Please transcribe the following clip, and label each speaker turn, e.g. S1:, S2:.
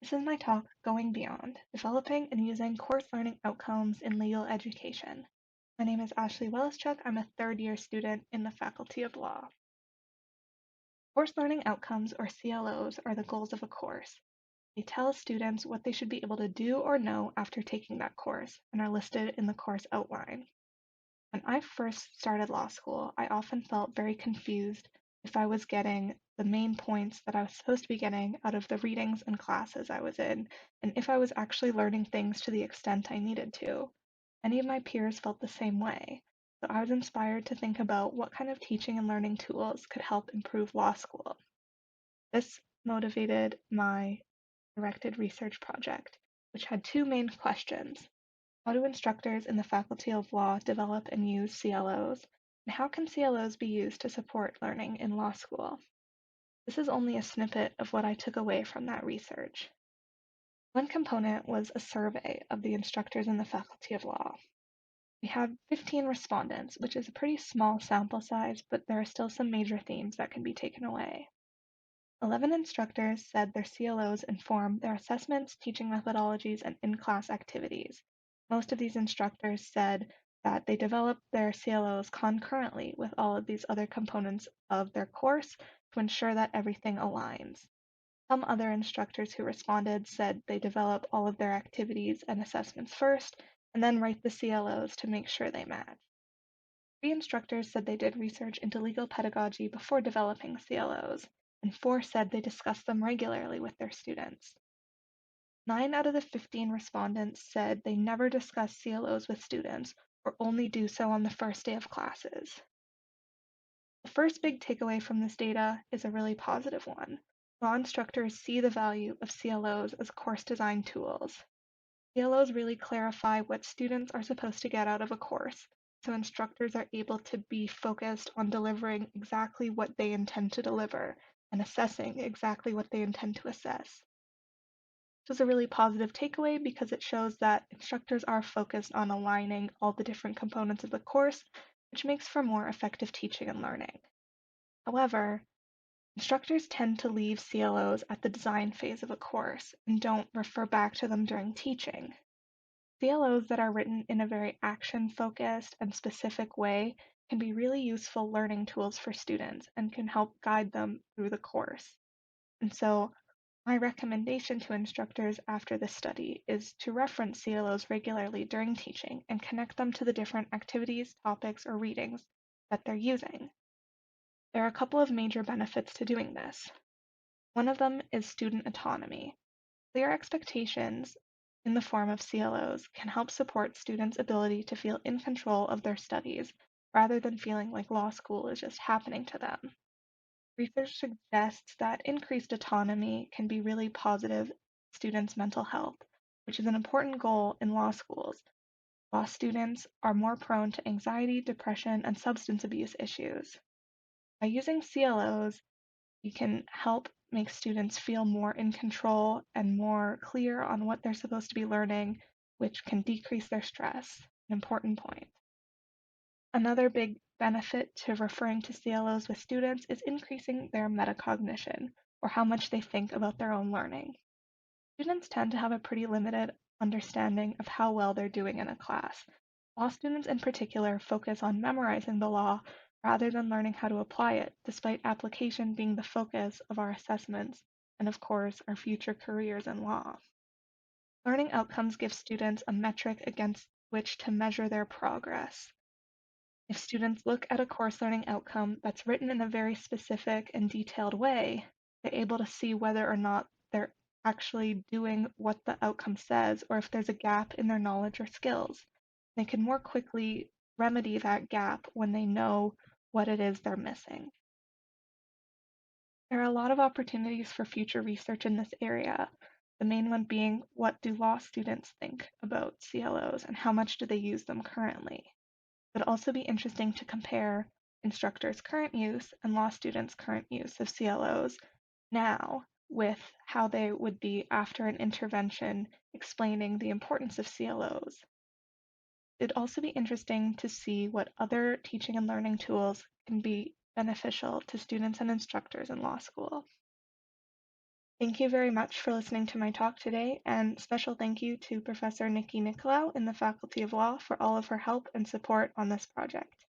S1: This is my talk, Going Beyond, Developing and Using Course Learning Outcomes in Legal Education. My name is Ashley Weleschuk. I'm a third-year student in the Faculty of Law. Course Learning Outcomes, or CLOs, are the goals of a course. They tell students what they should be able to do or know after taking that course and are listed in the course outline. When I first started law school, I often felt very confused if I was getting the main points that I was supposed to be getting out of the readings and classes I was in, and if I was actually learning things to the extent I needed to. Many of my peers felt the same way, so I was inspired to think about what kind of teaching and learning tools could help improve law school. This motivated my directed research project, which had two main questions. How do instructors in the Faculty of Law develop and use CLOs? And how can CLOs be used to support learning in law school? This is only a snippet of what I took away from that research. One component was a survey of the instructors in the Faculty of Law. We had 15 respondents, which is a pretty small sample size, but there are still some major themes that can be taken away. 11 instructors said their CLOs inform their assessments, teaching methodologies, and in-class activities. Most of these instructors said that they develop their CLOs concurrently with all of these other components of their course to ensure that everything aligns. Some other instructors who responded said they develop all of their activities and assessments first, and then write the CLOs to make sure they match. 3 instructors said they did research into legal pedagogy before developing CLOs, and 4 said they discussed them regularly with their students. 9 out of the 15 respondents said they never discuss CLOs with students or only do so on the first day of classes. The first big takeaway from this data is a really positive one. Law instructors see the value of CLOs as course design tools. CLOs really clarify what students are supposed to get out of a course, so instructors are able to be focused on delivering exactly what they intend to deliver and assessing exactly what they intend to assess. This was a really positive takeaway because it shows that instructors are focused on aligning all the different components of the course, which makes for more effective teaching and learning. However, instructors tend to leave CLOs at the design phase of a course and don't refer back to them during teaching. CLOs that are written in a very action-focused and specific way can be really useful learning tools for students and can help guide them through the course. And so my recommendation to instructors after this study is to reference CLOs regularly during teaching and connect them to the different activities, topics, or readings that they're using. There are a couple of major benefits to doing this. One of them is student autonomy. Clear expectations in the form of CLOs can help support students' ability to feel in control of their studies rather than feeling like law school is just happening to them. Research suggests that increased autonomy can be really positive for students' mental health, which is an important goal in law schools. Law students are more prone to anxiety, depression, and substance abuse issues. By using CLOs, you can help make students feel more in control and more clear on what they're supposed to be learning, which can decrease their stress, an important point. Another big benefit to referring to CLOs with students is increasing their metacognition, or how much they think about their own learning. Students tend to have a pretty limited understanding of how well they're doing in a class. Law students in particular focus on memorizing the law rather than learning how to apply it, despite application being the focus of our assessments and, of course, our future careers in law. Learning outcomes give students a metric against which to measure their progress. If students look at a course learning outcome that's written in a very specific and detailed way, they're able to see whether or not they're actually doing what the outcome says or if there's a gap in their knowledge or skills. They can more quickly remedy that gap when they know what it is they're missing. There are a lot of opportunities for future research in this area, the main one being what do law students think about CLOs and how much do they use them currently. It would also be interesting to compare instructors' current use and law students' current use of CLOs now with how they would be after an intervention explaining the importance of CLOs. It'd also be interesting to see what other teaching and learning tools can be beneficial to students and instructors in law school. Thank you very much for listening to my talk today, and special thank you to Professor Nikki Nicolau in the Faculty of Law for all of her help and support on this project.